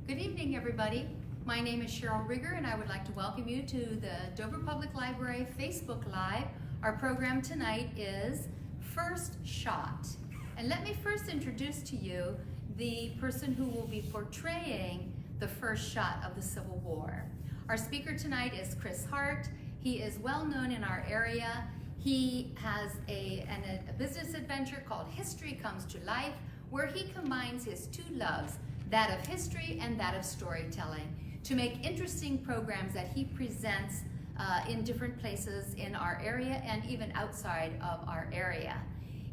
Good evening, everybody. My name is Cheryl Rigger, and I would like to welcome you to the Dover Public Library Facebook Live. Our program tonight is First Shot. And let me first introduce to you the person who will be portraying the first shot of the Civil War. Our speaker tonight is Peter Hart. He is well known in our area. He has a business adventure called History Comes to Life, where he combines his two loves, that of history and that of storytelling, to make interesting programs that he presents in different places in our area and even outside of our area.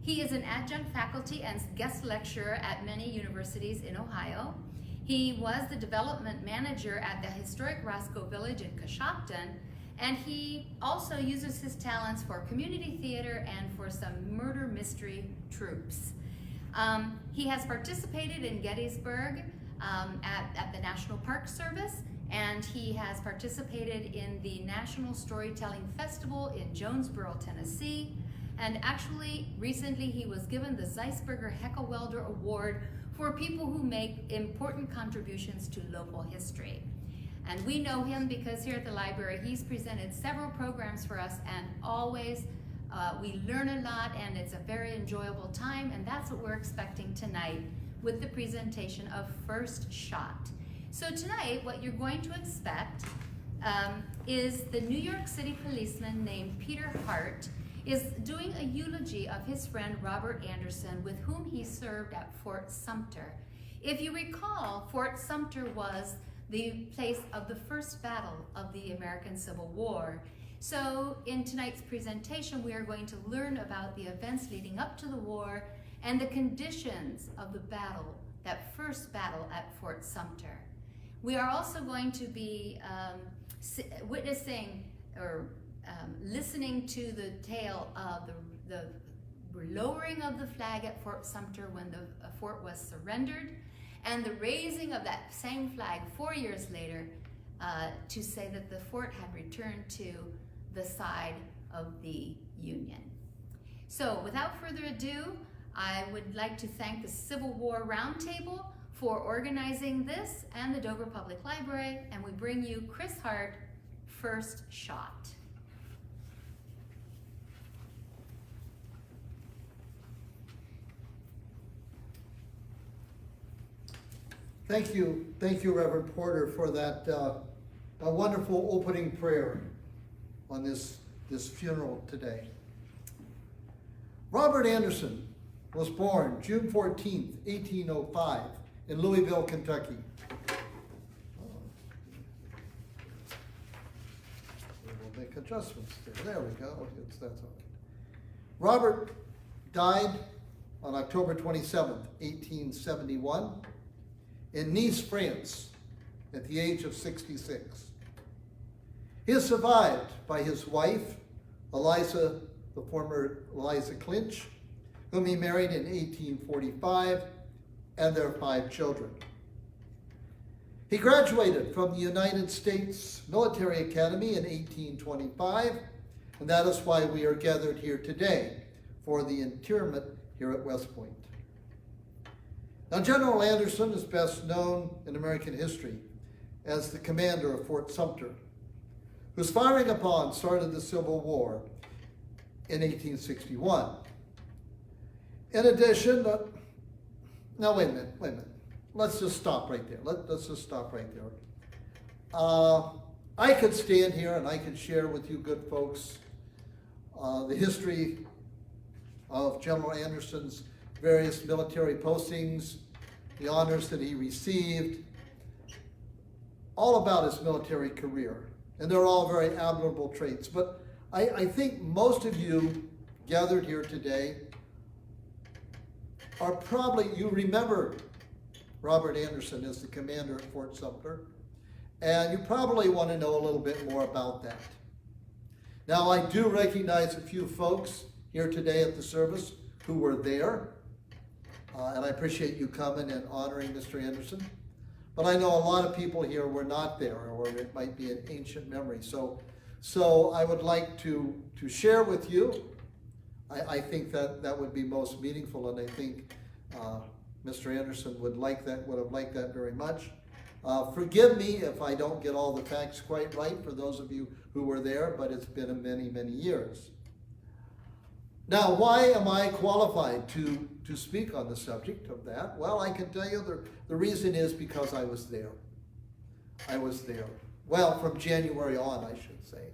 He is an adjunct faculty and guest lecturer at many universities in Ohio. He was the development manager at the historic Roscoe Village in Coshocton, and he also uses his talents for community theater and for some murder mystery troupes. He has participated in Gettysburg at the National Park Service, and he has participated in the National Storytelling Festival in Jonesboro, Tennessee. And actually, recently he was given the Zeisberger Heckelwelder Award for people who make important contributions to local history. And we know him because here at the library, he's presented several programs for us, and always we learn a lot, and it's a very enjoyable time, and that's what we're expecting tonight with the presentation of First Shot. So tonight, what you're going to expect is the New York City policeman named Peter Hart is doing a eulogy of his friend Robert Anderson, with whom he served at Fort Sumter. If you recall, Fort Sumter was the place of the first battle of the American Civil War. So in tonight's presentation, we are going to learn about the events leading up to the war and the conditions of the battle, that first battle at Fort Sumter. We are also going to be witnessing or listening to the tale of the lowering of the flag at Fort Sumter when the fort was surrendered, and the raising of that same flag 4 years later to say that the fort had returned to the side of the Union. So without further ado, I would like to thank the Civil War Roundtable for organizing this and the Dover Public Library, and we bring you Peter Hart, First Shot. Thank you, Reverend Porter, for that a wonderful opening prayer on this funeral today. Robert Anderson was born June 14th, 1805 in Louisville, Kentucky. We'll make adjustments there. There we go. That's all right. Robert died on October 27th, 1871 in Nice, France, at the age of 66. He is survived by his wife, Eliza, the former Eliza Clinch, whom he married in 1845, and their 5 children. He graduated from the United States Military Academy in 1825, and that is why we are gathered here today for the interment here at West Point. Now, General Anderson is best known in American history as the commander of Fort Sumter, whose firing upon started the Civil War in 1861. In addition, now wait a minute. Let's just stop right there. Let's just stop right there. I could stand here and I could share with you good folks the history of General Anderson's various military postings, the honors that he received, all about his military career. And they're all very admirable traits. But I think most of you gathered here today are probably, you remember Robert Anderson as the commander at Fort Sumter, and you probably want to know a little bit more about that. Now, I do recognize a few folks here today at the service who were there, and I appreciate you coming and honoring Mr. Anderson. But I know a lot of people here were not there, or it might be an ancient memory. So I would like to share with you. I think that would be most meaningful, and I think Mr. Anderson would have liked that very much. Forgive me if I don't get all the facts quite right for those of you who were there, but it's been many, many years. Now, why am I qualified to speak on the subject of that? Well, I can tell you the reason is because I was there. I was there. Well, from January on, I should say.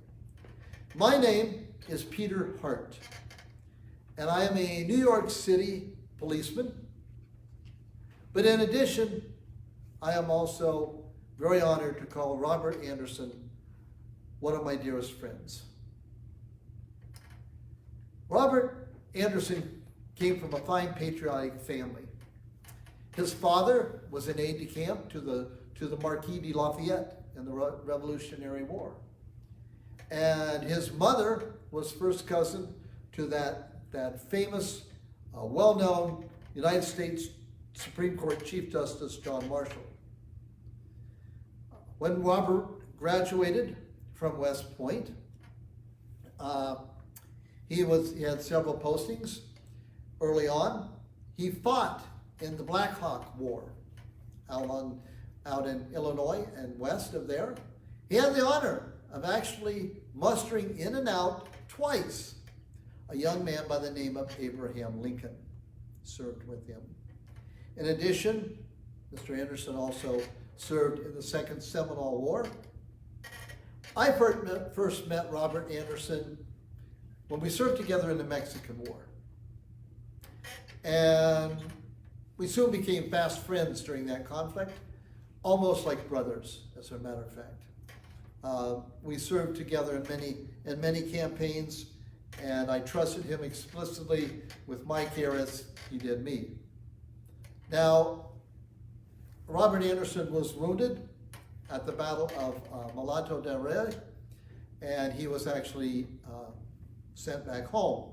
My name is Peter Hart, and I am a New York City policeman. But in addition, I am also very honored to call Robert Anderson one of my dearest friends. Robert Anderson came from a fine patriotic family. His father was an aide-de-camp to the Marquis de Lafayette in the Revolutionary War. And his mother was first cousin to that famous, well-known United States Supreme Court Chief Justice John Marshall. When Robert graduated from West Point, he had several postings early on. He fought in the Black Hawk War out in Illinois and west of there. He had the honor of actually mustering in and out twice a young man by the name of Abraham Lincoln served with him. In addition, Mr. Anderson also served in the Second Seminole War. I first met Robert Anderson when we served together in the Mexican War. And we soon became fast friends during that conflict, almost like brothers, as a matter of fact. We served together in many campaigns, and I trusted him explicitly with my care as he did me. Now, Robert Anderson was wounded at the Battle of Malato del Rey, and he was actually sent back home.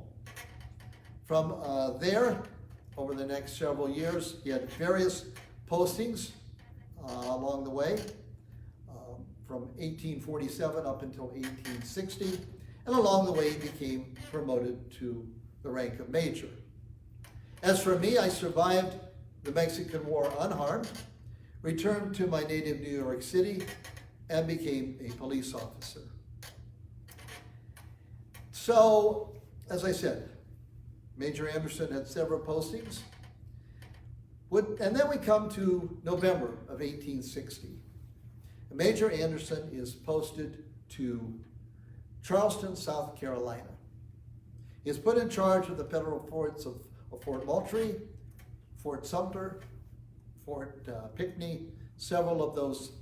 From there, over the next several years, he had various postings along the way, from 1847 up until 1860, and along the way he became promoted to the rank of major. As for me, I survived the Mexican War unharmed, returned to my native New York City, and became a police officer. So, as I said, Major Anderson had several postings. And then we come to November of 1860. Major Anderson is posted to Charleston, South Carolina. He is put in charge of the federal forts of Fort Moultrie, Fort Sumter, Fort Pinckney, several of those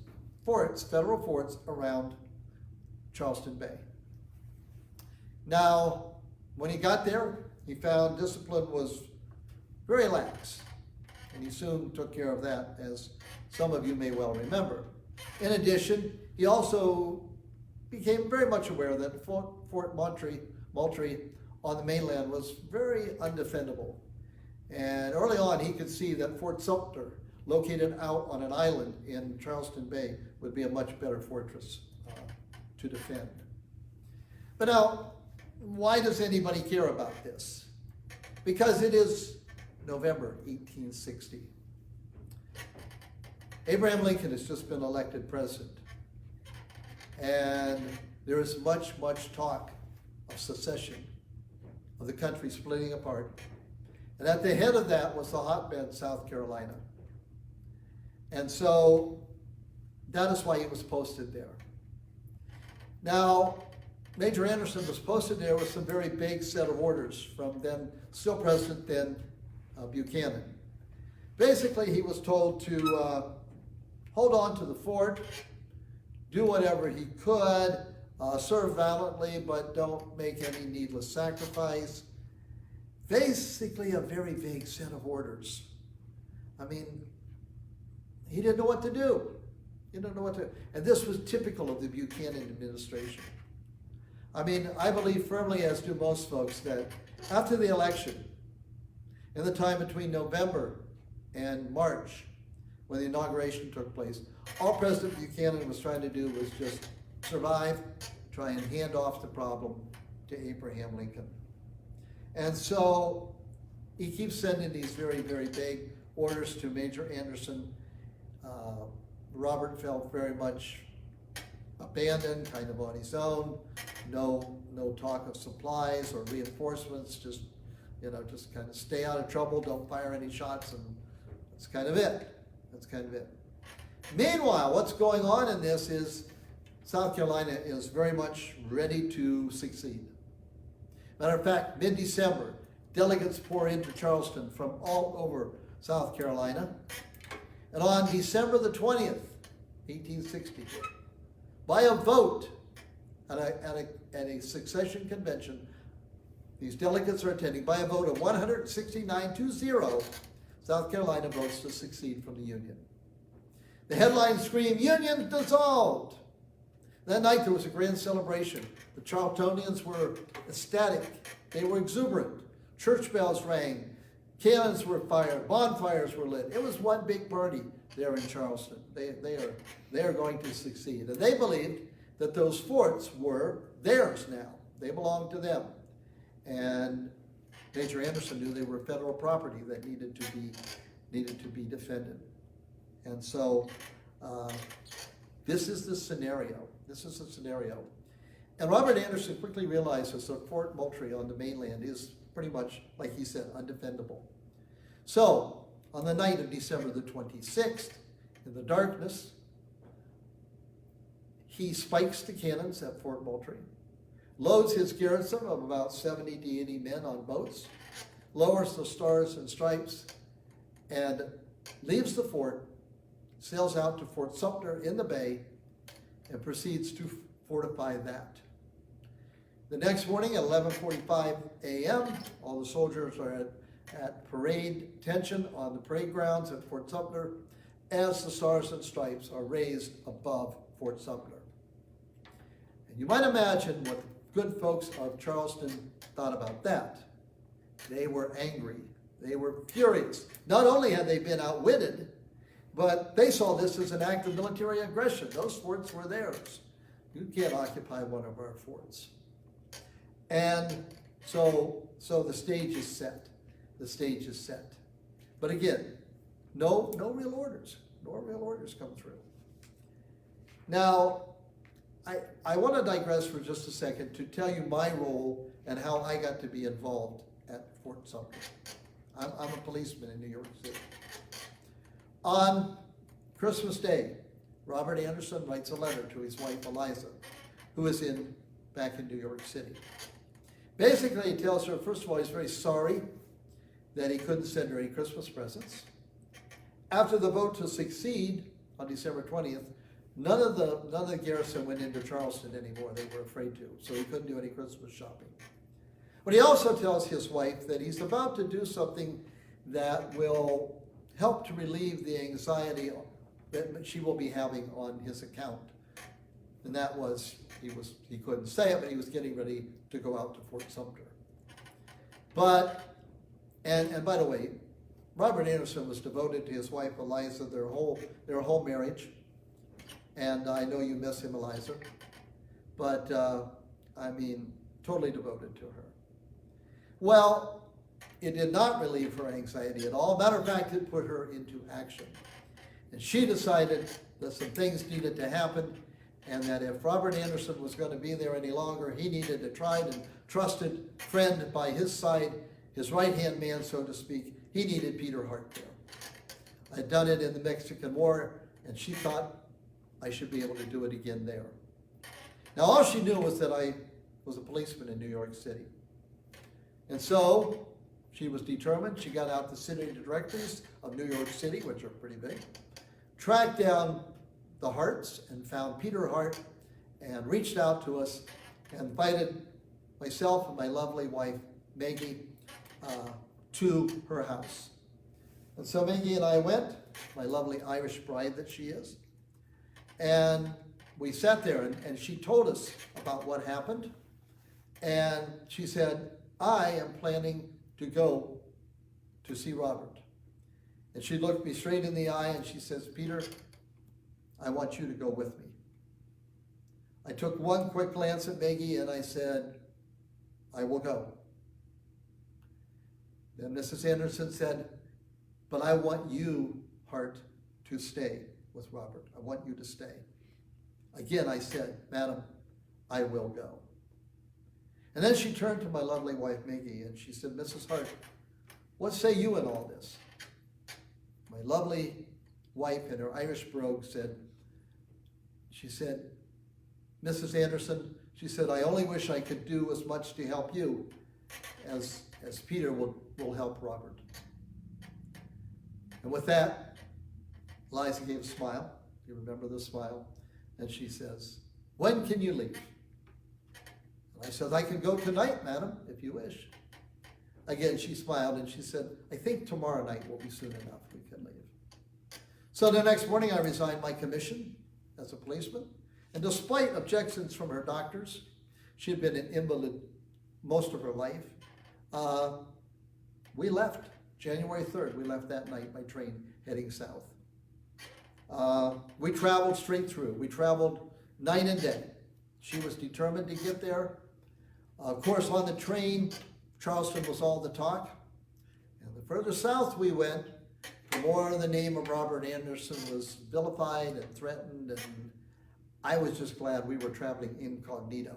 forts, federal forts around Charleston Bay. Now, when he got there, he found discipline was very lax, and he soon took care of that, as some of you may well remember. In addition, he also became very much aware that Fort Moultrie on the mainland was very undefendable. And early on, he could see that Fort Sumter, located out on an island in Charleston Bay, would be a much better fortress to defend. But now, why does anybody care about this? Because it is November 1860. Abraham Lincoln has just been elected president. And there is much, much talk of secession, of the country splitting apart. And at the head of that was the hotbed, South Carolina. And so that is why he was posted there. Now, Major Anderson was posted there with some very big set of orders from then still President, then Buchanan. Basically, he was told to hold on to the fort, do whatever he could, serve valiantly, but don't make any needless sacrifice. Basically, a very vague set of orders. I mean, he didn't know what to do. He didn't know what to do. And this was typical of the Buchanan administration. I mean, I believe firmly, as do most folks, that after the election, in the time between November and March, when the inauguration took place, all President Buchanan was trying to do was just survive, try and hand off the problem to Abraham Lincoln. And so he keeps sending these very, very vague orders to Major Anderson, Robert felt very much abandoned, kind of on his own. No talk of supplies or reinforcements, just kind of stay out of trouble, don't fire any shots, and that's kind of it. Meanwhile, what's going on in this is South Carolina is very much ready to succeed. Matter of fact, mid-December, delegates pour into Charleston from all over South Carolina. And on December the 20th, 1860, by a vote at a succession convention, these delegates are attending, by a vote of 169-0, South Carolina votes to secede from the Union. The headlines scream, "Union dissolved!" That night there was a grand celebration. The Charltonians were ecstatic. They were exuberant. Church bells rang. Cannons were fired. Bonfires were lit. It was one big party there in Charleston. They are going to succeed. And they believed that those forts were theirs now. They belonged to them. And Major Anderson knew they were federal property that needed to be defended. And so this is the scenario. And Robert Anderson quickly realizes that Fort Moultrie on the mainland is pretty much, like he said, undefendable. So, on the night of December the 26th, in the darkness, he spikes the cannons at Fort Moultrie, loads his garrison of about 70 to 80 men on boats, lowers the Stars and Stripes, and leaves the fort, sails out to Fort Sumter in the bay, and proceeds to fortify that. The next morning at 11:45 a.m., all the soldiers are at parade tension on the parade grounds at Fort Sumter as the Stars and Stripes are raised above Fort Sumter. And you might imagine what the good folks of Charleston thought about that. They were angry. They were furious. Not only had they been outwitted, but they saw this as an act of military aggression. Those forts were theirs. You can't occupy one of our forts. And so the stage is set. But again, no real orders. No real orders come through. Now, I want to digress for just a second to tell you my role and how I got to be involved at Fort Sumter. I'm a policeman in New York City. On Christmas Day, Robert Anderson writes a letter to his wife Eliza, who is back in New York City. Basically, he tells her, first of all, he's very sorry that he couldn't send her any Christmas presents. After the vote to succeed on December 20th, none of the garrison went into Charleston anymore. They were afraid to, so he couldn't do any Christmas shopping. But he also tells his wife that he's about to do something that will help to relieve the anxiety that she will be having on his account. And that was, he couldn't say it, but he was getting ready to go out to Fort Sumter. But, and by the way, Robert Anderson was devoted to his wife Eliza, their whole marriage. And I know you miss him, Eliza. But, totally devoted to her. Well, it did not relieve her anxiety at all. Matter of fact, it put her into action. And she decided that some things needed to happen, and that if Robert Anderson was going to be there any longer, he needed a tried and trusted friend by his side, his right-hand man, so to speak. He needed Peter Hart there. I'd done it in the Mexican War, and she thought I should be able to do it again there. Now, all she knew was that I was a policeman in New York City. And so she was determined. She got out the city directories of New York City, which are pretty big, tracked down the Harts and found Peter Hart and reached out to us and invited myself and my lovely wife, Maggie, to her house. And so Maggie and I went, my lovely Irish bride that she is, and we sat there and she told us about what happened. And she said, I am planning to go to see Robert. And she looked me straight in the eye and she says, Peter, I want you to go with me. I took one quick glance at Maggie and I said, I will go. Then Mrs. Anderson said, but I want you, Hart, to stay. with Robert. I want you to stay. Again, I said, Madam, I will go. And then she turned to my lovely wife, Maggie, and she said, Mrs. Hart, what say you in all this? My lovely wife in her Irish brogue said, Mrs. Anderson, she said, I only wish I could do as much to help you as Peter will help Robert. And with that, Liza gave a smile. You remember the smile? And she says, when can you leave? And I said, I can go tonight, madam, if you wish. Again, she smiled and she said, I think tomorrow night will be soon enough. We can leave. So the next morning, I resigned my commission as a policeman. And despite objections from her doctors, she had been an invalid most of her life. We left January 3rd. We left that night by train heading south. We traveled straight through. We traveled night and day. She was determined to get there. Of course, on the train, Charleston was all the talk. And the further south we went, the more the name of Robert Anderson was vilified and threatened, and I was just glad we were traveling incognito.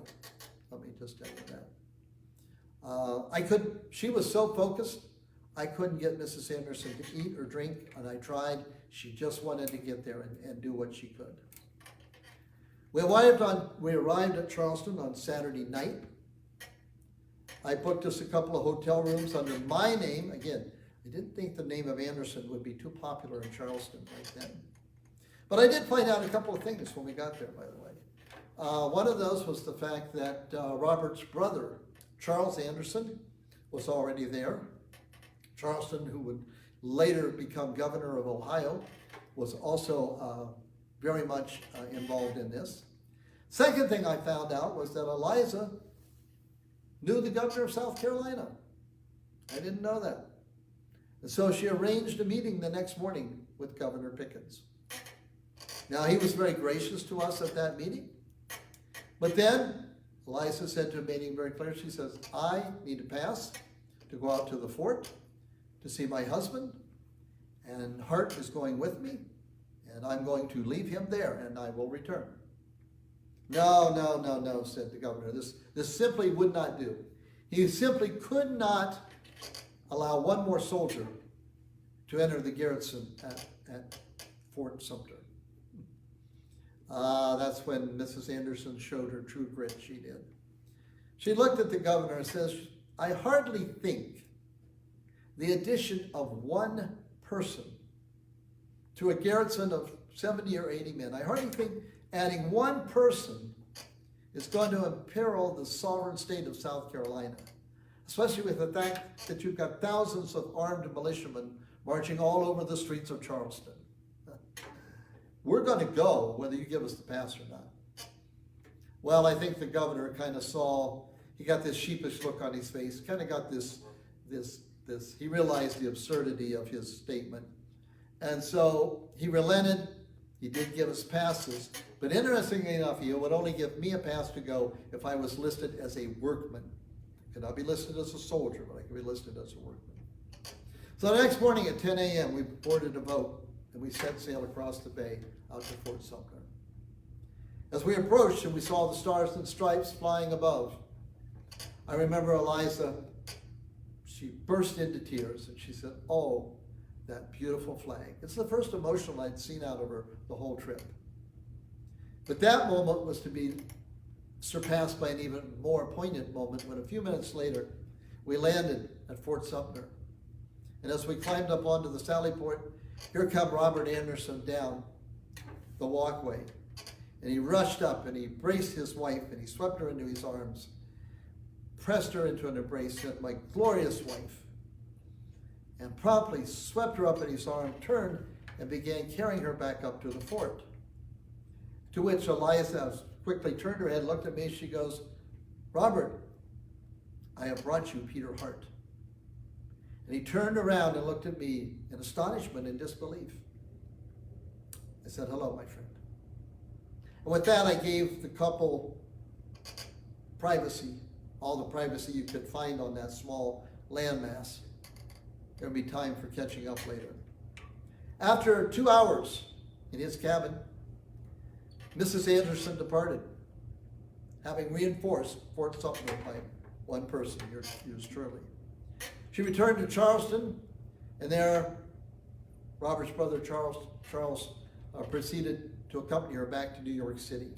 Let me just tell you that. She was so focused, I couldn't get Mrs. Anderson to eat or drink, and I tried. She just wanted to get there and do what she could. We arrived at Charleston on Saturday night. I booked us a couple of hotel rooms under my name. Again, I didn't think the name of Anderson would be too popular in Charleston right then. But I did find out a couple of things when we got there, by the way. One of those was the fact that Robert's brother, Charles Anderson, was already there. Charleston, who would later become governor of Ohio, was also very much involved in this. Second thing I found out was that Eliza knew the governor of South Carolina. I didn't know that. And so she arranged a meeting the next morning with Governor Pickens. Now, he was very gracious to us at that meeting. But then Eliza said to a meeting very clear, she says, I need to pass to go out to the fort to see my husband, and Hart is going with me, and I'm going to leave him there, and I will return. No, said the governor. This simply would not do. He simply could not allow one more soldier to enter the garrison at Fort Sumter. That's when Mrs. Anderson showed her true grit. She did. She looked at the governor and says, I hardly think the addition of one person to a garrison of 70 or 80 men, I hardly think adding one person is going to imperil the sovereign state of South Carolina, especially with the fact that you've got thousands of armed militiamen marching all over the streets of Charleston. We're going to go whether you give us the pass or not. Well, I think the governor kind of saw, he got this sheepish look on his face, kind of got this, he realized the absurdity of his statement. And so he relented. He did give us passes, but interestingly enough, he would only give me a pass to go if I was listed as a workman. I could not be listed as a soldier, but I could be listed as a workman. So the next morning at 10 a.m., we boarded a boat, and we set sail across the bay out to Fort Sumter. As we approached and we saw the stars and stripes flying above, I remember Eliza, she burst into tears, and she said, oh, that beautiful flag. It's the first emotion I'd seen out of her the whole trip. But that moment was to be surpassed by an even more poignant moment when a few minutes later, we landed at Fort Sumter. And as we climbed up onto the sally port, here come Robert Anderson down the walkway. And he rushed up and he embraced his wife and he swept her into his arms, pressed her into an embrace, said, my glorious wife, and promptly swept her up in his arm, turned, and began carrying her back up to the fort. To which Eliza quickly turned her head, looked at me, she goes, Robert, I have brought you Peter Hart. And he turned around and looked at me in astonishment and disbelief. I said, hello, my friend. And with that, I gave the couple privacy, all the privacy you could find on that small landmass. There'll be time for catching up later. After 2 hours in his cabin, Mrs. Anderson departed, having reinforced Fort Sumter by one person, yours truly. She returned to Charleston, and there Robert's brother Charles proceeded to accompany her back to New York City,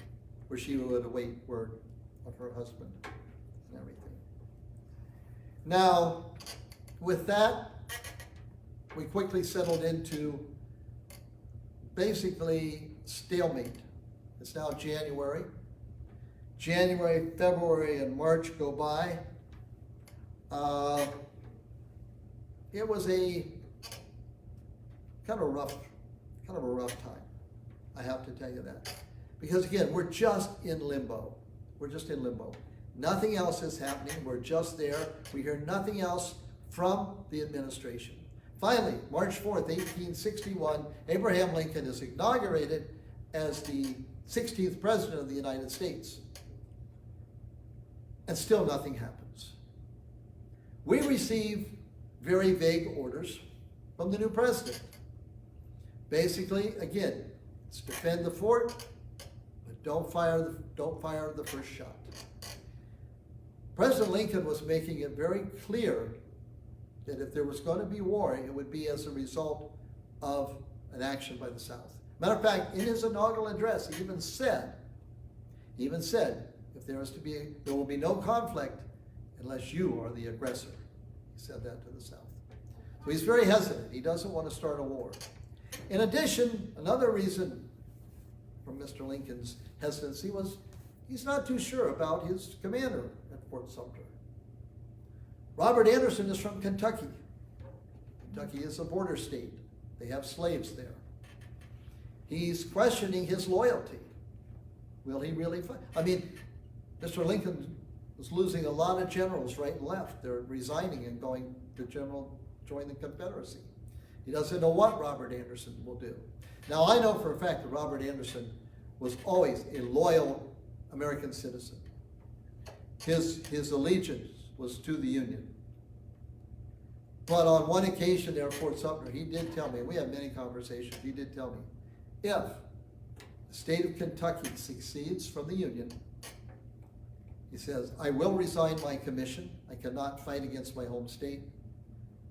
where she would await word of her husband and everything. Now, with that, we quickly settled into basically stalemate. It's now January. January, February, and March go by. It was a kind of a rough time. I have to tell you that. Because again, we're just in limbo. We're just in limbo. Nothing else is happening. We're just there. We hear nothing else from the administration. Finally, March 4th, 1861, Abraham Lincoln is inaugurated as the 16th President of the United States. And still nothing happens. We receive very vague orders from the new president. Basically, again, it's defend the fort, but don't fire the first shot. President Lincoln was making it very clear that if there was going to be war, it would be as a result of an action by the South. Matter of fact, in his inaugural address, he even said, if there will be no conflict unless you are the aggressor. He said that to the South. So he's very hesitant. He doesn't want to start a war. In addition, another reason for Mr. Lincoln's hesitancy was he's not too sure about his commander at Fort Sumter. Robert Anderson is from Kentucky. Kentucky is a border state. They have slaves there. He's questioning his loyalty. Will he really fight? I mean, Mr. Lincoln was losing a lot of generals right and left. They're resigning and going to join the Confederacy. He doesn't know what Robert Anderson will do. Now, I know for a fact that Robert Anderson was always a loyal American citizen. His allegiance was to the Union. But on one occasion there at Fort Sumter, he did tell me, we had many conversations, he did tell me, if the state of Kentucky succeeds from the Union, he says, I will resign my commission. I cannot fight against my home state,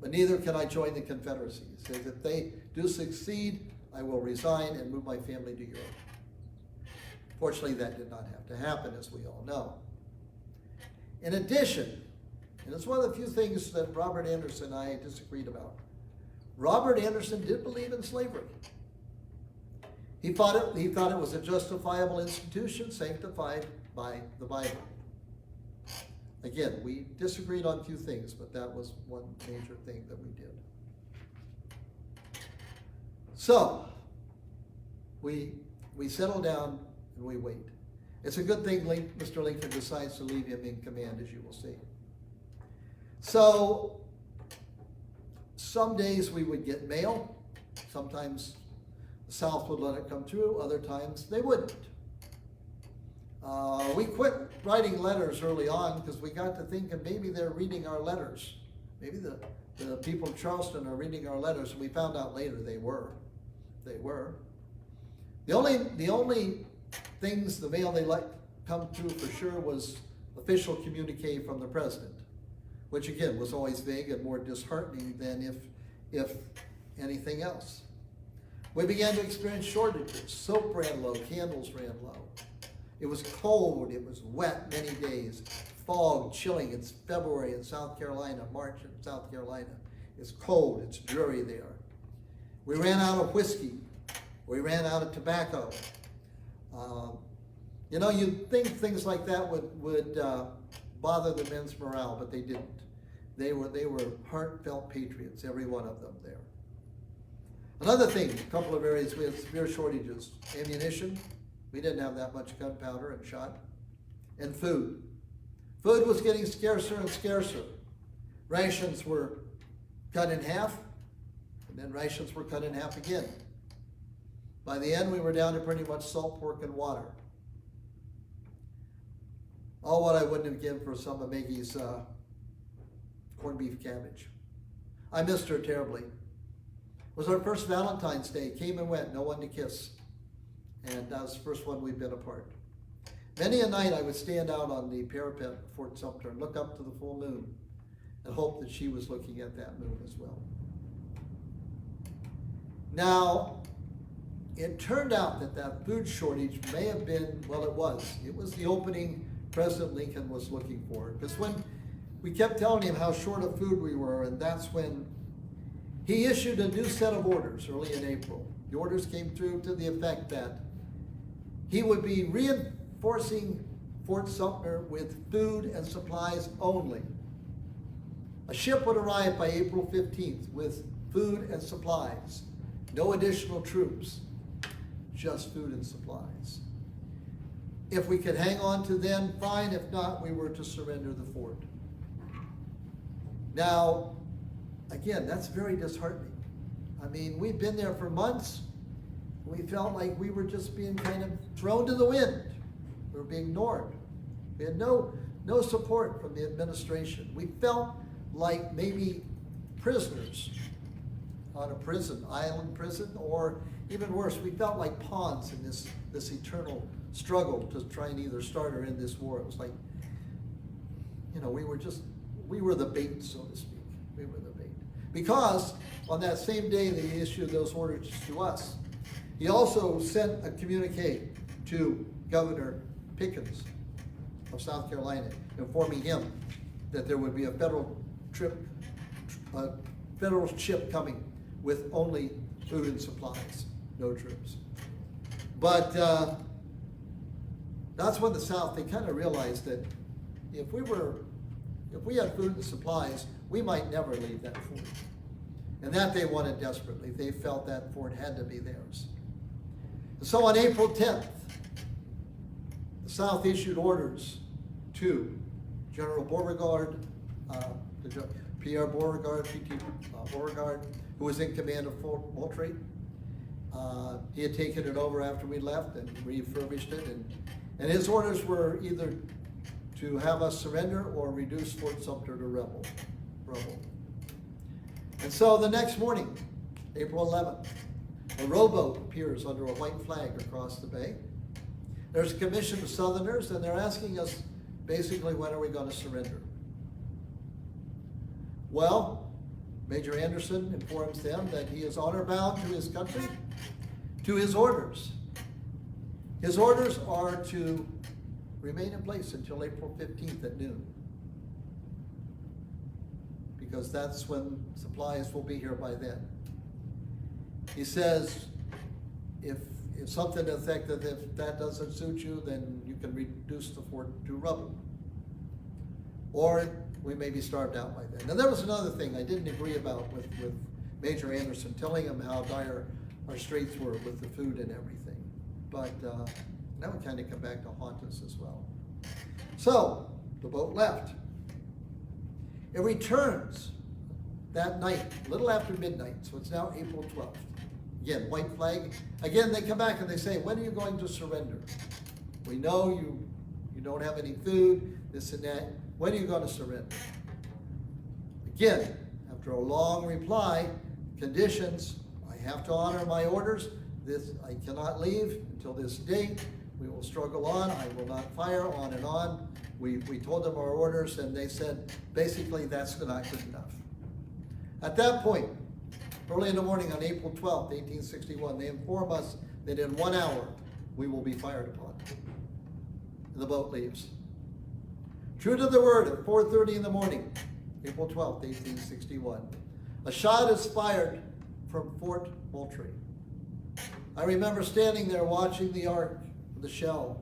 but neither can I join the Confederacy. He says, if they do succeed, I will resign and move my family to Europe. Fortunately, that did not have to happen, as we all know. In addition, and it's one of the few things that Robert Anderson and I disagreed about, Robert Anderson did believe in slavery. He thought it was a justifiable institution sanctified by the Bible. Again, we disagreed on a few things, but that was one major thing that we did. So, we settle down and we wait. It's a good thing Mr. Lincoln decides to leave him in command, as you will see. So, some days we would get mail. Sometimes the South would let it come through. Other times they wouldn't. We quit writing letters early on because we got to thinking maybe they're reading our letters. Maybe the people of Charleston are reading our letters, and we found out later they were. They were. The only things, the mail they let come through for sure was official communique from the president, which again was always vague and more disheartening than if anything else. We began to experience shortages. Soap ran low, candles ran low. It was cold, it was wet many days. Fog, chilling. It's February in South Carolina, March in South Carolina. It's cold, it's dreary there. We ran out of whiskey. We ran out of tobacco. You'd think things like that would bother the men's morale, but they didn't. They were heartfelt patriots, every one of them there. Another thing, a couple of areas we had severe shortages. Ammunition. We didn't have that much gunpowder and shot. And food. Food was getting scarcer and scarcer. Rations were cut in half, and then rations were cut in half again. By the end, we were down to pretty much salt pork and water. All what I wouldn't have given for some of Maggie's corned beef cabbage. I missed her terribly. was our first Valentine's Day. Came and went, no one to kiss. And that was the first one we've been apart. Many a night I would stand out on the parapet of Fort Sumter and look up to the full moon and hope that she was looking at that moon as well. Now, it turned out that that food shortage may have been, well, it was the opening President Lincoln was looking for. Because when we kept telling him how short of food we were, and that's when he issued a new set of orders early in April. The orders came through to the effect that he would be reinforcing Fort Sumter with food and supplies only. A ship would arrive by April 15th with food and supplies. No additional troops, just food and supplies. If we could hang on to then, fine. If not, we were to surrender the fort. Now, again, that's very disheartening. I mean, we've been there for months. We felt like we were just being kind of thrown to the wind. We were being ignored. We had no support from the administration. We felt like maybe prisoners on a prison, island prison, or even worse, we felt like pawns in this eternal struggle to try and either start or end this war. It was like, we were the bait, so to speak. We were the bait. Because on that same day that he issued those orders to us, he also sent a communique to Governor Pickens of South Carolina, informing him that there would be a federal ship coming with only food and supplies, no troops. But that's when the South, they kind of realized that if we had food and supplies, we might never leave that fort. And that they wanted desperately. They felt that fort had to be theirs. And so on April 10th, the South issued orders to General Beauregard, Pierre Beauregard, P.T. Beauregard, who was in command of Fort Moultrie. He had taken it over after we left and refurbished it. And his orders were either to have us surrender or reduce Fort Sumter to rubble. And so the next morning, April 11th, a rowboat appears under a white flag across the bay. There's a commission of Southerners, and they're asking us basically, when are we going to surrender? Well, Major Anderson informs them that he is honor bound to his country, to his orders. His orders are to remain in place until April 15th at noon, because that's when supplies will be here by then. He says, if something to the effect that if that doesn't suit you, then you can reduce the fort to rubble. Or we may be starved out by then. Now there was another thing I didn't agree about with Major Anderson, telling him how dire our straits were with the food and everything. But that would kind of come back to haunt us as well. So the boat left. It returns that night, a little after midnight, so it's now April 12th. Again, white flag. Again, they come back and they say, when are you going to surrender? We know you don't have any food, this and that. When are you going to surrender? Again, after a long reply, conditions, I have to honor my orders. I cannot leave until this date. We will struggle on. I will not fire, on and on. We told them our orders, and they said, basically, that's not good enough. At that point, early in the morning on April 12th, 1861, they inform us that in 1 hour, we will be fired upon. And the boat leaves. True to the word, at 4:30 in the morning, April 12th, 1861, a shot is fired from Fort Moultrie. I remember standing there watching the arc of the shell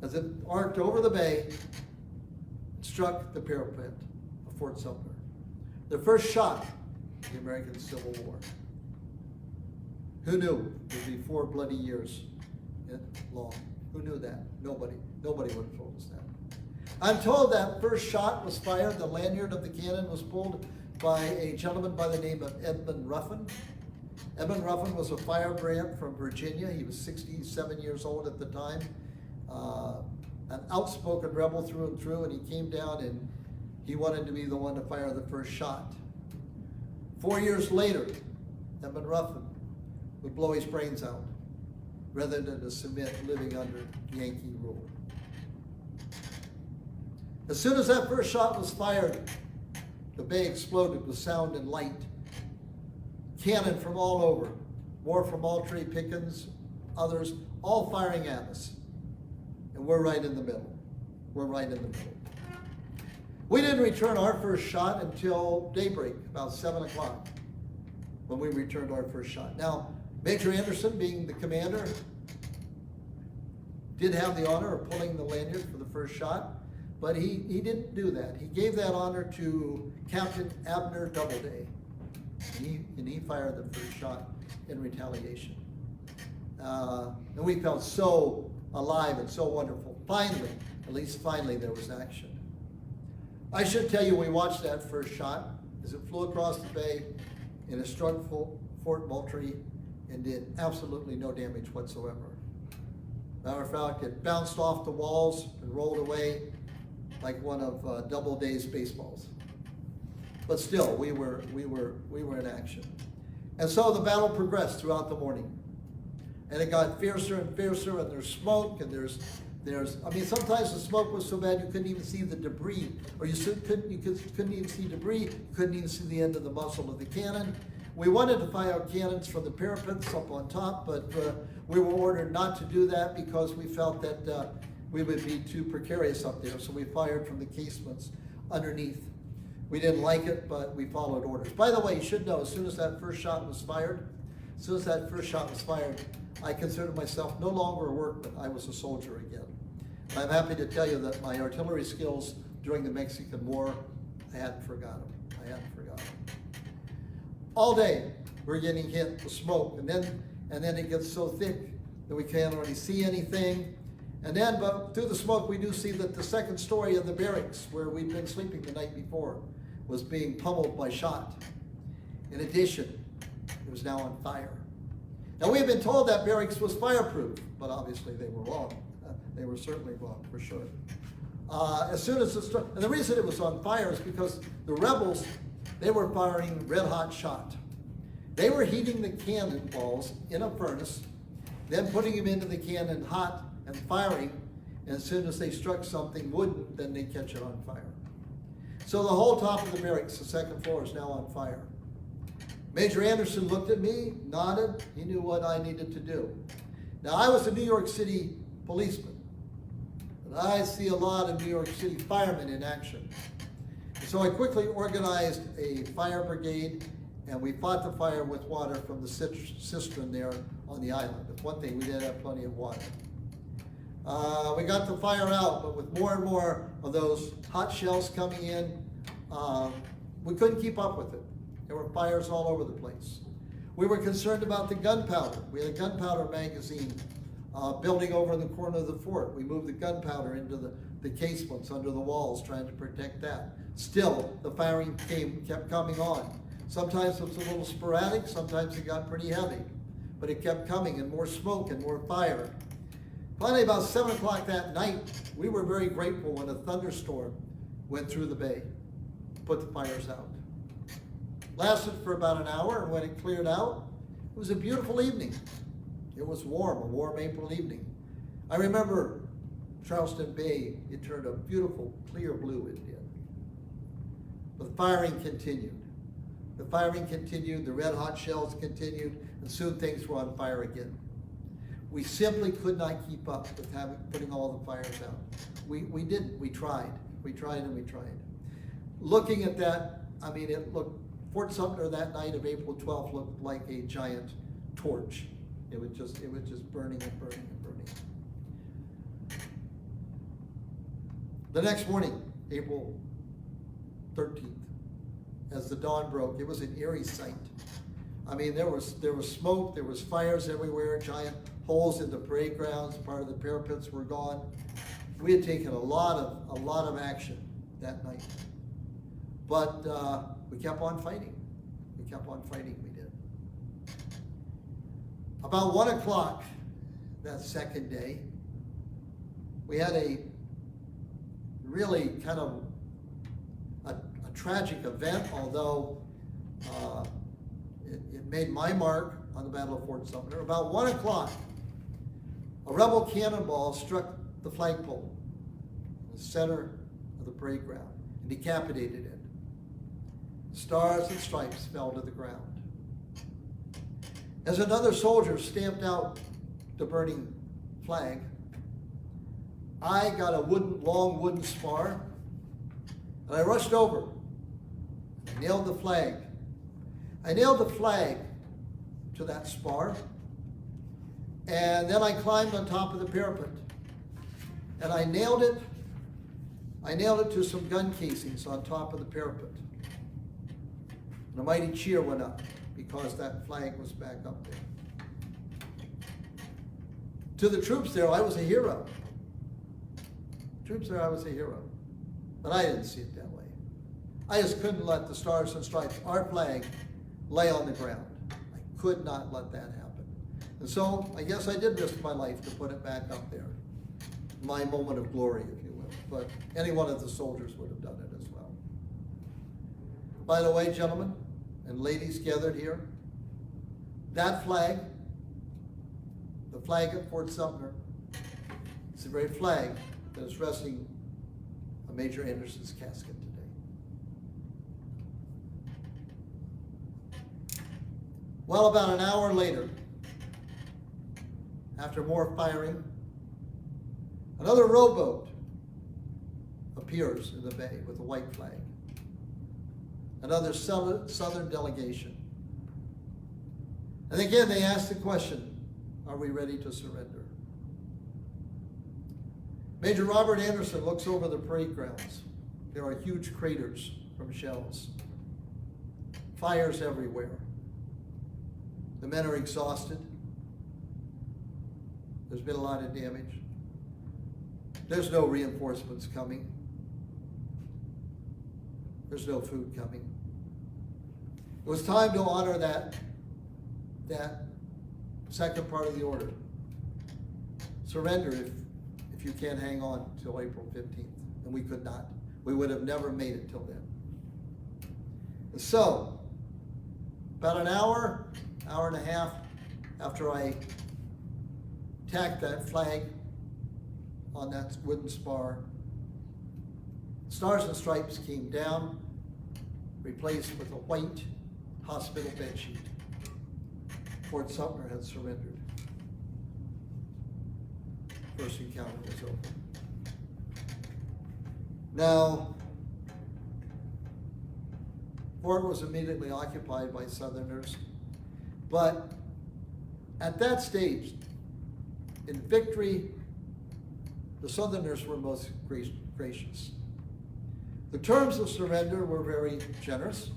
as it arced over the bay and struck the parapet of Fort Sumter. The first shot of the American Civil War. Who knew it would be 4 bloody years long? Who knew that? Nobody would have told us that. I'm told that first shot was fired, the lanyard of the cannon was pulled by a gentleman by the name of Edmund Ruffin. Edmund Ruffin was a firebrand from Virginia. He was 67 years old at the time. An outspoken rebel through and through, and he came down and he wanted to be the one to fire the first shot. 4 years later, Edmund Ruffin would blow his brains out rather than to submit living under Yankee rule. As soon as that first shot was fired, the bay exploded with sound and light. Cannon from all over, more from Autry, Pickens, others, all firing at us. And we're right in the middle. We're right in the middle. We didn't return our first shot until daybreak, about 7 o'clock, when we returned our first shot. Now, Major Anderson, being the commander, did have the honor of pulling the lanyard for the first shot, but he didn't do that. He gave that honor to Captain Abner Doubleday, and he fired the first shot in retaliation. And we felt so alive and so wonderful. Finally, at least finally, there was action. I should tell you, we watched that first shot as it flew across the bay and it struck Fort Moultrie and did absolutely no damage whatsoever. Matter of fact, it bounced off the walls and rolled away like one of Doubleday's baseballs. But still, we were in action. And so the battle progressed throughout the morning. And it got fiercer and fiercer, and there's smoke, and there's I mean, sometimes the smoke was so bad you couldn't even see the debris, or you couldn't even see debris, you couldn't even see the end of the muzzle of the cannon. We wanted to fire cannons from the parapets up on top, but we were ordered not to do that because we felt that we would be too precarious up there, so we fired from the casements underneath. We didn't like it, but we followed orders. By the way, you should know, as soon as that first shot was fired, I considered myself no longer a workman. I was a soldier again. I'm happy to tell you that my artillery skills during the Mexican War, I hadn't forgotten. All day, we're getting hit with smoke, and then it gets so thick that we can't already see anything. And then, but through the smoke, we do see that the second story of the barracks, where we'd been sleeping the night before, was being pummeled by shot. In addition, it was now on fire. Now, we had been told that barracks was fireproof, but obviously they were wrong. They were certainly wrong, for sure. As soon as and the reason it was on fire is because the rebels, they were firing red-hot shot. They were heating the cannonballs in a furnace, then putting them into the cannon hot and firing, and as soon as they struck something wooden, then they catch it on fire. So the whole top of the barracks, the second floor, is now on fire. Major Anderson looked at me, nodded. He knew what I needed to do. Now, I was a New York City policeman, but I see a lot of New York City firemen in action. So I quickly organized a fire brigade, and we fought the fire with water from the cistern there on the island. That's one thing, we did have plenty of water. We got the fire out, but with more and more of those hot shells coming in, we couldn't keep up with it. There were fires all over the place. We were concerned about the gunpowder. We had a gunpowder magazine building over in the corner of the fort. We moved the gunpowder into the casements under the walls, trying to protect that. Still, the firing kept coming on. Sometimes it was a little sporadic, sometimes it got pretty heavy, but it kept coming, and more smoke and more fire. Finally, about 7 o'clock that night, we were very grateful when a thunderstorm went through the bay, put the fires out. Lasted for about an hour, and when it cleared out, it was a beautiful evening. It was warm, a warm April evening. I remember Charleston Bay, it turned a beautiful, clear blue, it did. But the firing continued. The firing continued, the red hot shells continued, and soon things were on fire again. We simply could not keep up with putting all the fires out. We didn't, we tried. We tried and we tried. Looking at that, I mean, Fort Sumter that night of April 12th looked like a giant torch. It was just burning and burning and burning. The next morning, April 13th, as the dawn broke, it was an eerie sight. I mean, there was smoke, there was fires everywhere, giant holes in the parade grounds, part of the parapets were gone. We had taken a lot of action that night. But we kept on fighting. We kept on fighting, we did. About 1 o'clock that second day, we had a really kind of a tragic event, although it made my mark on the Battle of Fort Sumter. About 1 o'clock, a rebel cannonball struck the flagpole in the center of the parade ground and decapitated it. Stars and stripes fell to the ground. As another soldier stamped out the burning flag, I got a long wooden spar, and I rushed over. I nailed the flag. I nailed the flag to that spar, and then I climbed on top of the parapet, and I nailed it to some gun casings on top of the parapet. And a mighty cheer went up because that flag was back up there. To the troops there, I was a hero. Troops there, I was a hero. But I didn't see it that way. I just couldn't let the Stars and Stripes, our flag, lay on the ground. I could not let that happen. And so I guess I did risk my life to put it back up there. My moment of glory, if you will. But any one of the soldiers would have done it as well. By the way, gentlemen and ladies gathered here, that flag, the flag at Fort Sumter, is the very flag that is resting on Major Anderson's casket today. Well, about an hour later, after more firing, another rowboat appears in the bay with a white flag. Another southern delegation. And again, they asked the question, are we ready to surrender? Major Robert Anderson looks over the parade grounds. There are huge craters from shells. Fires everywhere. The men are exhausted. There's been a lot of damage. There's no reinforcements coming. There's no food coming. It was time to honor that second part of the order. Surrender if you can't hang on till April 15th. And we could not. We would have never made it till then. And so, about an hour and a half after I tacked that flag on that wooden spar, Stars and Stripes came down, replaced with a white hospital bedsheet. Fort Sumter had surrendered. First encounter was over. Now, Fort was immediately occupied by Southerners, but at that stage, in victory, the Southerners were most gracious. The terms of surrender were very generous.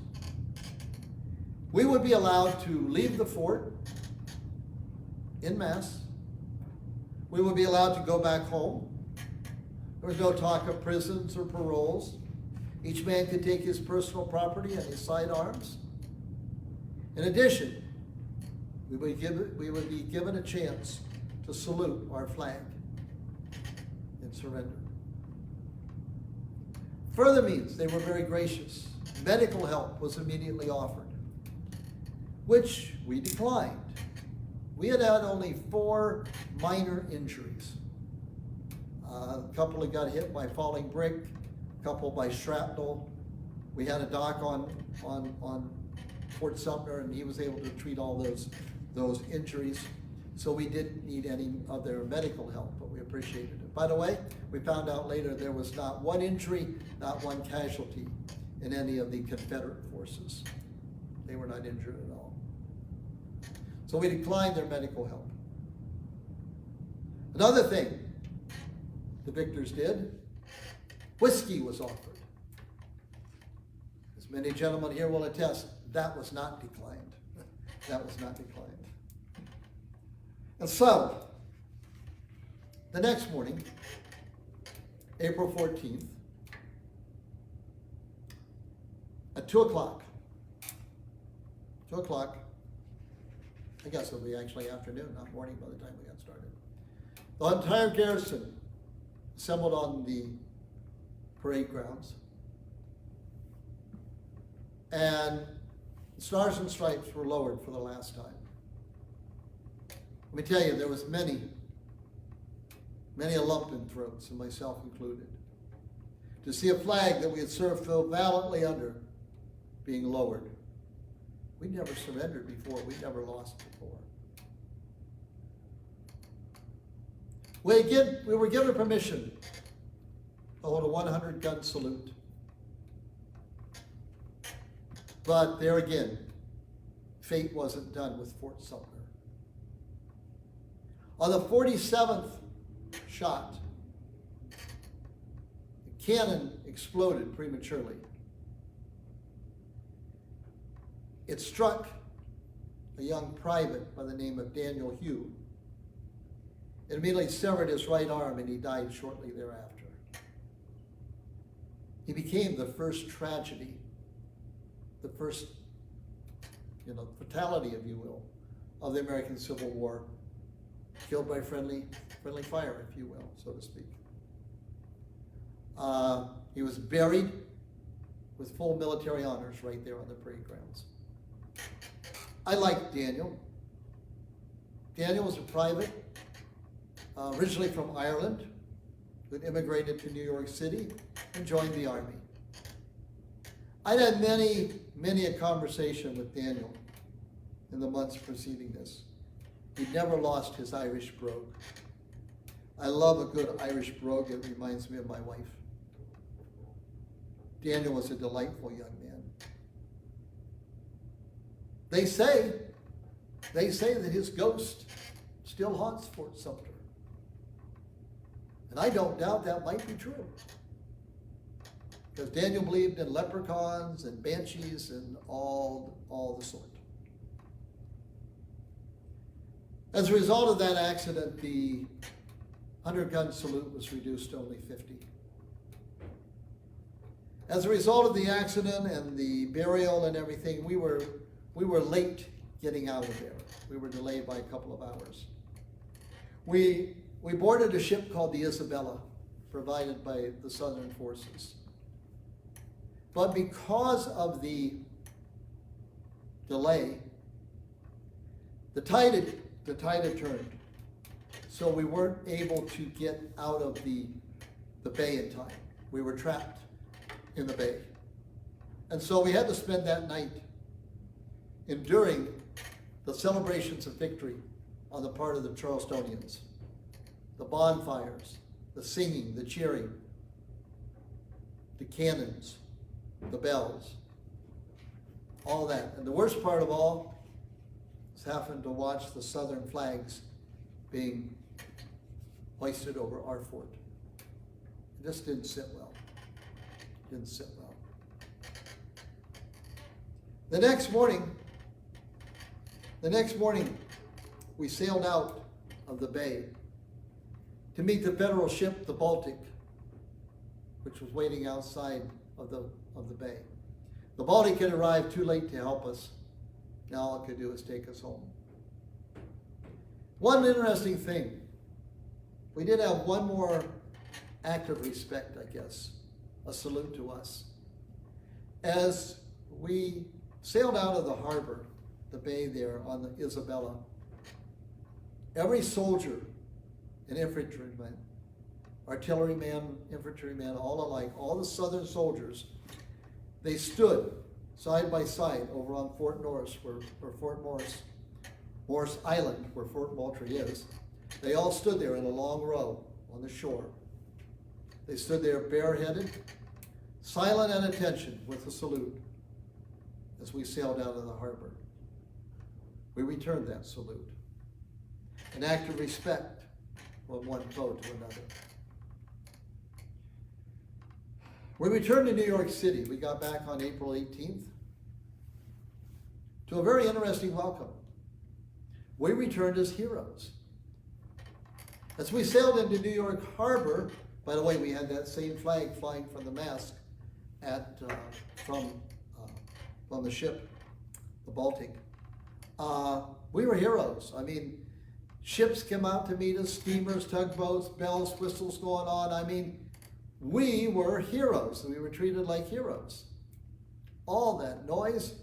We would be allowed to leave the fort en masse. We would be allowed to go back home. There was no talk of prisons or paroles. Each man could take his personal property and his sidearms. In addition, we would be given a chance to salute our flag in surrender. Further means they were very gracious. Medical help was immediately offered, which we declined. We had only 4 minor injuries. A couple that got hit by falling brick, a couple by shrapnel. We had a doc on Fort Sumter, and he was able to treat all those injuries. So we didn't need any of their medical help, but we appreciated it. By the way, we found out later there was not one injury, not one casualty in any of the Confederate forces. They were not injured at all. So we declined their medical help. Another thing the victors did, whiskey was offered. As many gentlemen here will attest, that was not declined. That was not declined. And so, the next morning, April 14th, at 2 o'clock, I guess it'll be actually afternoon, not morning by the time we got started. The entire garrison assembled on the parade grounds. And Stars and Stripes were lowered for the last time. Let me tell you, there was many a lump in throats, and myself included, to see a flag that we had served so valiantly under being lowered. We never surrendered before. We never lost before. We were given permission to hold a 100-gun salute. But there again, fate wasn't done with Fort Sumter. On the 47th shot, the cannon exploded prematurely. It struck a young private by the name of Daniel Hugh. It immediately severed his right arm, and he died shortly thereafter. He became the first tragedy, the first, fatality, if you will, of the American Civil War, killed by friendly fire, if you will, so to speak. He was buried with full military honors right there on the parade grounds. I liked Daniel. Daniel was a private, originally from Ireland, who had immigrated to New York City and joined the Army. I'd had many a conversation with Daniel in the months preceding this. He never lost his Irish brogue. I love a good Irish brogue. It reminds me of my wife. Daniel was a delightful young man. They say that his ghost still haunts Fort Sumter. And I don't doubt that might be true. Because Daniel believed in leprechauns and banshees and all the sort. As a result of that accident, the 100-gun salute was reduced to only 50. As a result of the accident and the burial and everything, we were late getting out of there. We were delayed by a couple of hours. We boarded a ship called the Isabella, provided by the Southern Forces. But because of the delay, the tide had turned. So we weren't able to get out of the bay in time. We were trapped in the bay. And so we had to spend that night enduring the celebrations of victory on the part of the Charlestonians. The bonfires, the singing, the cheering, the cannons, the bells, all that. And the worst part of all was having to watch the Southern flags being hoisted over our fort. It just didn't sit well. Didn't sit well. The next morning, we sailed out of the bay to meet the federal ship, the Baltic, which was waiting outside of the bay. The Baltic had arrived too late to help us. Now all it could do is take us home. One interesting thing, we did have one more act of respect, I guess, a salute to us. As we sailed out of the harbor, the bay there on the Isabella, every soldier and infantryman, artilleryman, infantryman, all alike, all the Southern soldiers, they stood side by side over on Fort Norris, Morris Island, where Fort Moultrie is. They all stood there in a long row on the shore. They stood there bareheaded, silent at attention with a salute as we sailed out of the harbor. We returned that salute, an act of respect from one foe to another. We returned to New York City. We got back on April 18th to a very interesting welcome. We returned as heroes. As we sailed into New York Harbor, by the way, we had that same flag flying from the mast from the ship, the Baltic. We were heroes. I mean, ships came out to meet us, steamers, tugboats, bells, whistles going on. I mean, we were heroes. We were treated like heroes. All that noise,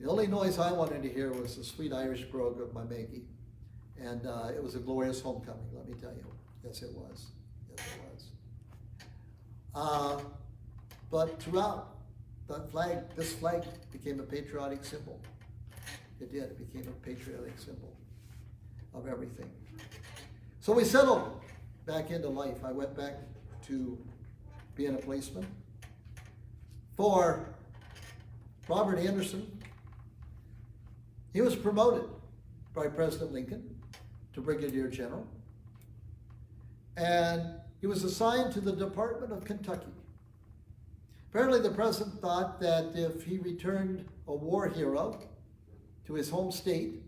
The only noise I wanted to hear was the sweet Irish brogue of my Maggie. And it was a glorious homecoming, let me tell you. Yes, it was. Yes, it was. But throughout, this flag became a patriotic symbol. It did. It became a patriotic symbol of everything. So we settled back into life. I went back to being a policeman. For Robert Anderson, he was promoted by President Lincoln to Brigadier General, and he was assigned to the Department of Kentucky. Apparently the president thought that if he returned a war hero to his home state,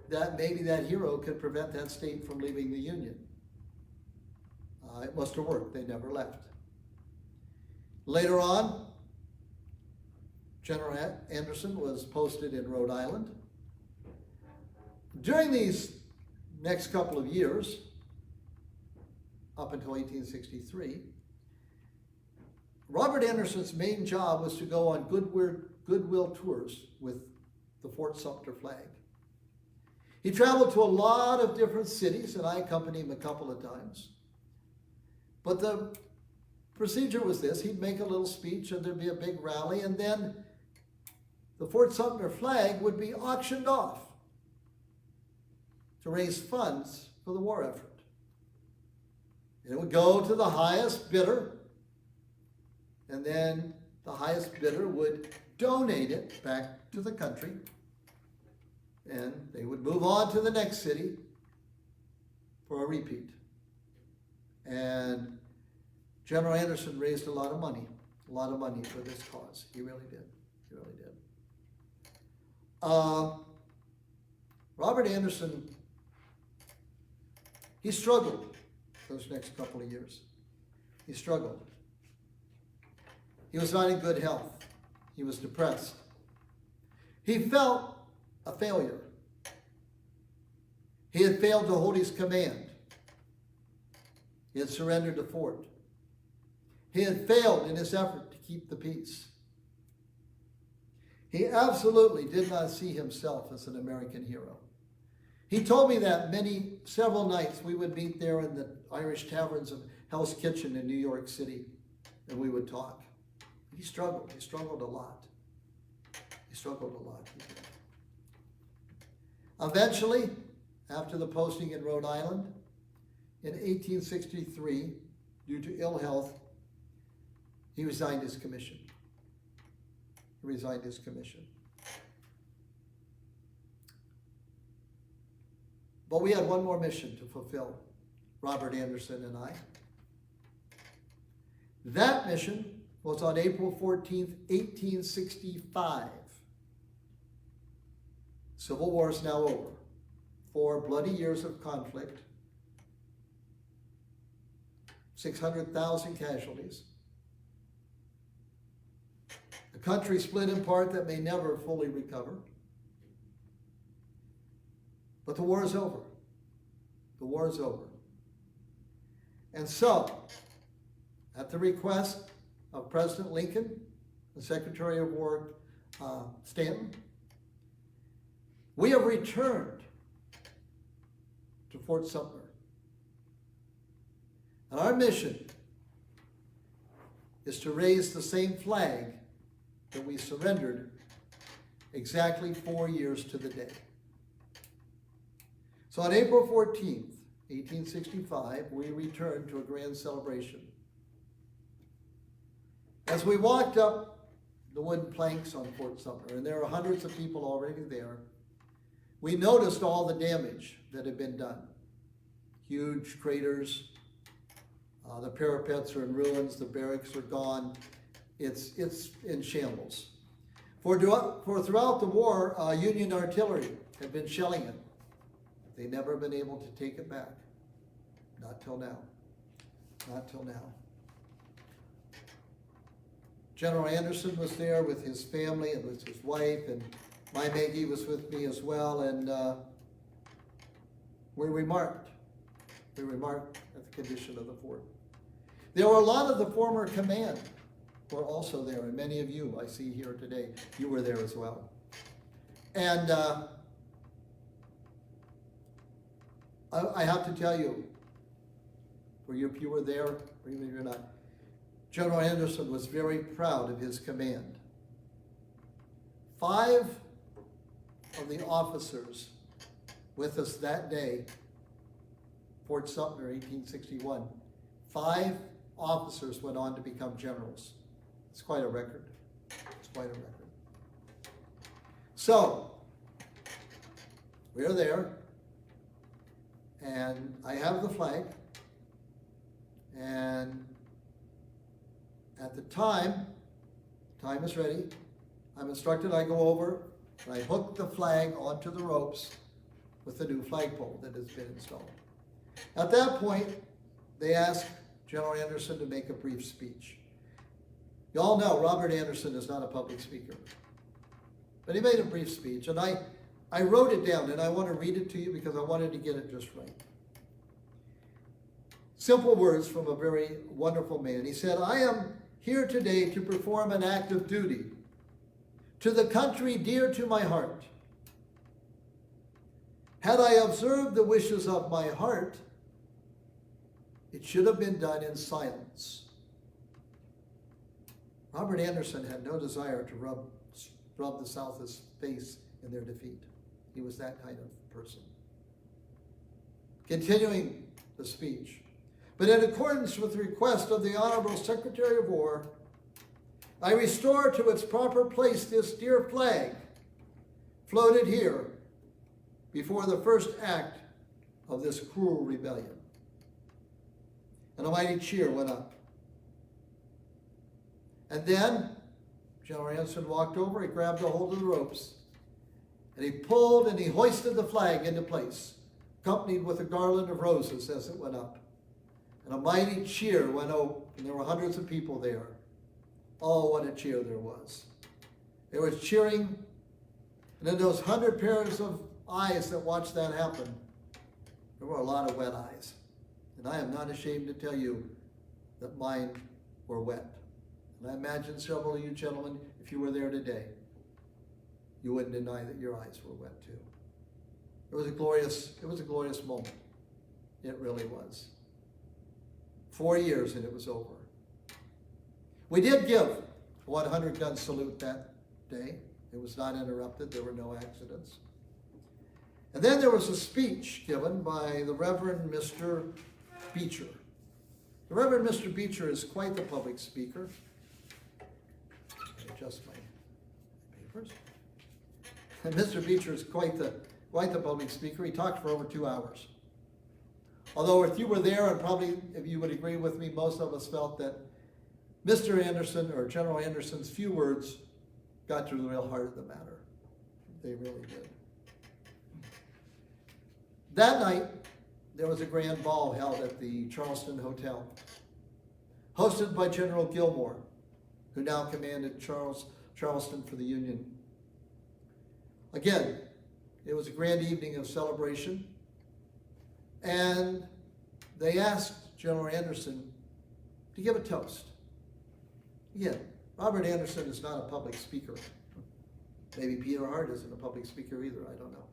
that maybe that hero could prevent that state from leaving the Union. It must have worked. They never left. Later on, General Anderson was posted in Rhode Island. During these next couple of years, up until 1863, Robert Anderson's main job was to go on goodwill tours with the Fort Sumter flag. He traveled to a lot of different cities, and I accompanied him a couple of times. But the procedure was this: he'd make a little speech, and there'd be a big rally, and then the Fort Sumter flag would be auctioned off to raise funds for the war effort. And it would go to the highest bidder, and then the highest bidder would donate it back to the country, and they would move on to the next city for a repeat. And General Anderson raised a lot of money for this cause. He really did. He really did. Robert Anderson, he struggled those next couple of years. He struggled. He was not in good health. He was depressed. He felt a failure. He had failed to hold his command. He had surrendered the fort. He had failed in his effort to keep the peace. He absolutely did not see himself as an American hero. He told me that several nights we would meet there in the Irish taverns of Hell's Kitchen in New York City, and we would talk. He struggled. He struggled a lot. He struggled a lot. Eventually, after the posting in Rhode Island, in 1863, due to ill health, he resigned his commission. He resigned his commission. But we had one more mission to fulfill, Robert Anderson and I. That mission was on April 14th, 1865. Civil War is now over. 4 bloody years of conflict, 600,000 casualties. A country split in part that may never fully recover. But the war is over. The war is over. And so, at the request of President Lincoln, the Secretary of War, Stanton, we have returned to Fort Sumter. And our mission is to raise the same flag that we surrendered exactly 4 years to the day. So on April 14th, 1865, we returned to a grand celebration. As we walked up the wooden planks on Fort Sumter, and there were hundreds of people already there, we noticed all the damage that had been done. Huge craters, the parapets are in ruins, the barracks are gone. It's in shambles. For throughout the war, Union artillery had been shelling it. They've never been able to take it back. Not till now. Not till now. General Anderson was there with his family and with his wife, and my Maggie was with me as well, and we remarked at the condition of the fort. There were a lot of the former command were also there, and many of you I see here today, you were there as well. And I have to tell you, if you were there, or even if you're not, General Anderson was very proud of his command. 5 of the officers with us that day, Fort Sumter, 1861, 5 officers went on to become generals. It's quite a record. It's quite a record. So, we're there, and I have the flag, and at the time is ready, I'm instructed I go over and I hook the flag onto the ropes with the new flagpole that has been installed. At that point, they asked General Anderson to make a brief speech. You all know Robert Anderson is not a public speaker, but he made a brief speech, and I wrote it down, and I want to read it to you because I wanted to get it just right. Simple words from a very wonderful man. He said, I am here today to perform an act of duty to the country dear to my heart. Had I observed the wishes of my heart, it should have been done in silence. Robert Anderson had no desire to rub the South's face in their defeat. He was that kind of person. Continuing the speech. But in accordance with the request of the Honorable Secretary of War, I restore to its proper place this dear flag, floated here before the first act of this cruel rebellion. And a mighty cheer went up. And then General Anderson walked over, he grabbed a hold of the ropes, and he pulled and he hoisted the flag into place, accompanied with a garland of roses as it went up. And a mighty cheer went up, and there were hundreds of people there. Oh, what a cheer there was. There was cheering, and in those 100 pairs of eyes that watched that happen, there were a lot of wet eyes. And I am not ashamed to tell you that mine were wet. And I imagine several of you gentlemen, if you were there today, you wouldn't deny that your eyes were wet too. It was a glorious moment. It really was. 4 years and it was over. We did give a 100-gun salute that day. It was not interrupted. There were no accidents. And then there was a speech given by the Reverend Mr. Beecher. The Reverend Mr. Beecher is quite the public speaker. Adjust my papers. And Mr. Beecher is quite the public speaker. He talked for over 2 hours. Although if you were there, and probably if you would agree with me, most of us felt that Mr. Anderson, or General Anderson's few words, got to the real heart of the matter. They really did. That night, there was a grand ball held at the Charleston Hotel, hosted by General Gilmore, who now commanded Charleston for the Union. Again, it was a grand evening of celebration, and they asked General Anderson to give a toast. Again, Robert Anderson is not a public speaker. Maybe Peter Hart isn't a public speaker either, I don't know.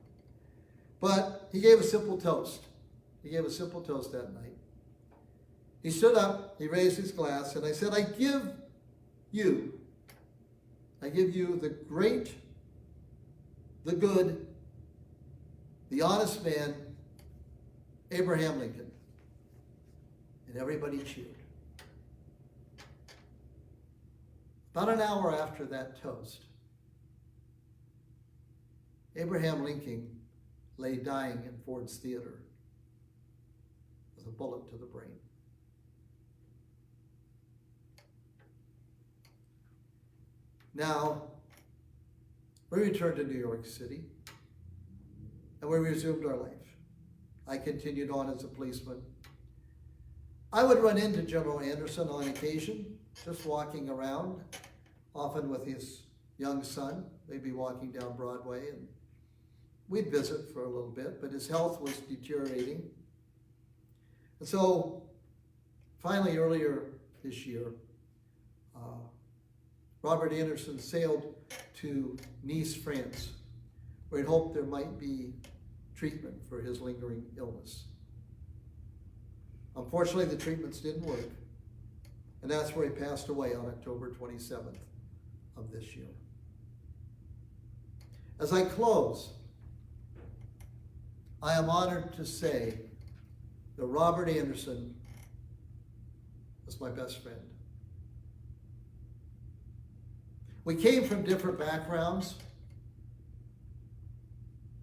But he gave a simple toast. He gave a simple toast that night. He stood up, he raised his glass, and I said, I give you the great, the good, the honest man, Abraham Lincoln. And everybody cheered. About an hour after that toast, Abraham Lincoln lay dying in Ford's Theater with a bullet to the brain. Now, we returned to New York City, and we resumed our life. I continued on as a policeman. I would run into General Anderson on occasion, just walking around, often with his young son. They'd be walking down Broadway, and we'd visit for a little bit, but his health was deteriorating. And so, finally, earlier this year, Robert Anderson sailed to Nice, France, where he hoped there might be treatment for his lingering illness. Unfortunately, the treatments didn't work, and that's where he passed away on October 27th of this year. As I close, I am honored to say that Robert Anderson was my best friend. We came from different backgrounds,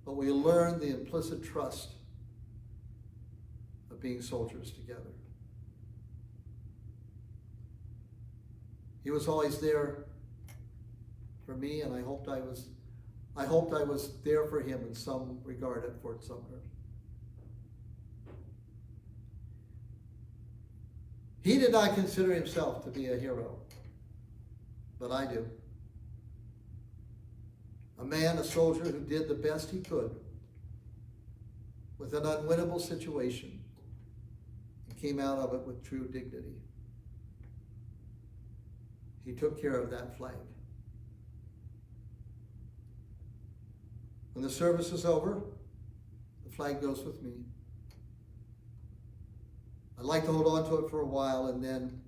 but we learned the implicit trust of being soldiers together. He was always there for me, and I hoped I was there for him in some regard at Fort Sumter. He did not consider himself to be a hero, but I do. A man, a soldier who did the best he could with an unwinnable situation and came out of it with true dignity. He took care of that flag. When the service is over, the flag goes with me. I'd like to hold on to it for a while, and then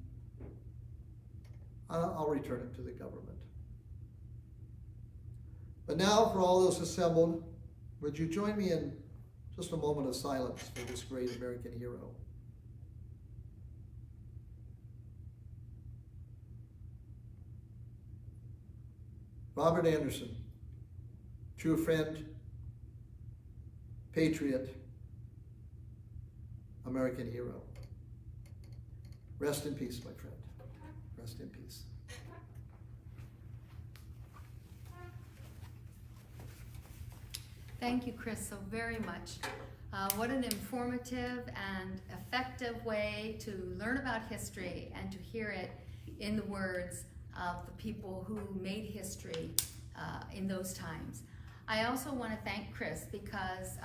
I'll return it to the government. But now, for all those assembled, would you join me in just a moment of silence for this great American hero? Robert Anderson, true friend, patriot, American hero. Rest in peace, my friend. Rest in peace. Thank you, Chris, so very much. What an informative and effective way to learn about history and to hear it in the words of the people who made history in those times. I also want to thank Chris because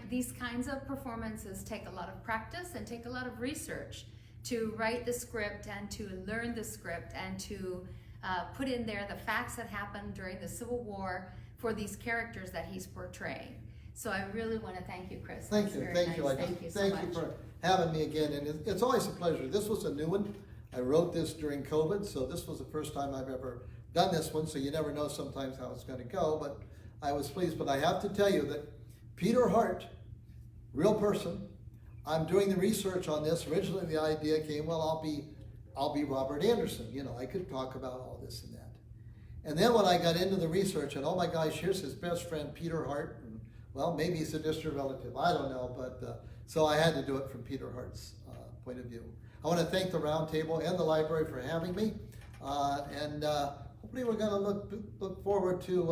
these kinds of performances take a lot of practice and take a lot of research to write the script and to learn the script and to put in there the facts that happened during the Civil War for these characters that he's portraying. So I really want to thank you, Chris. Thank you. Thank you for having me again, and it's always a pleasure. This was a new one. I wrote this during COVID, so this was the first time I've ever done this one, so you never know sometimes how it's going to go, but I was pleased. But I have to tell you that Peter Hart, real person, I'm doing the research on this. Originally the idea came, well, I'll be Robert Anderson. You know, I could talk about all this and that. And then when I got into the research, and oh my gosh, here's his best friend, Peter Hart, and well, maybe he's a distant relative, I don't know, but so I had to do it from Peter Hart's point of view. I want to thank the Round Table and the library for having me, and hopefully we're going to look forward to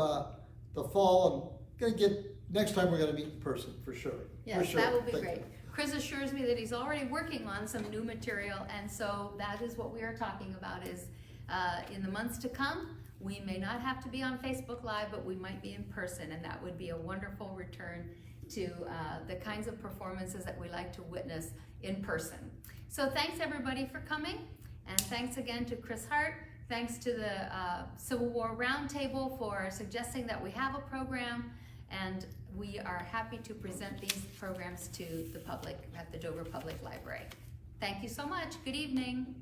the fall, and next time we're going to meet in person, for sure. Yes, for sure. that will be Thank great. you. Chris assures me that he's already working on some new material, and so that is what we are talking about is in the months to come, we may not have to be on Facebook Live, but we might be in person, and that would be a wonderful return to the kinds of performances that we like to witness in person. So thanks everybody for coming, and thanks again to Chris Hart. Thanks to the Civil War Roundtable for suggesting that we have a program, and we are happy to present these programs to the public at the Dover Public Library. Thank you so much. Good evening.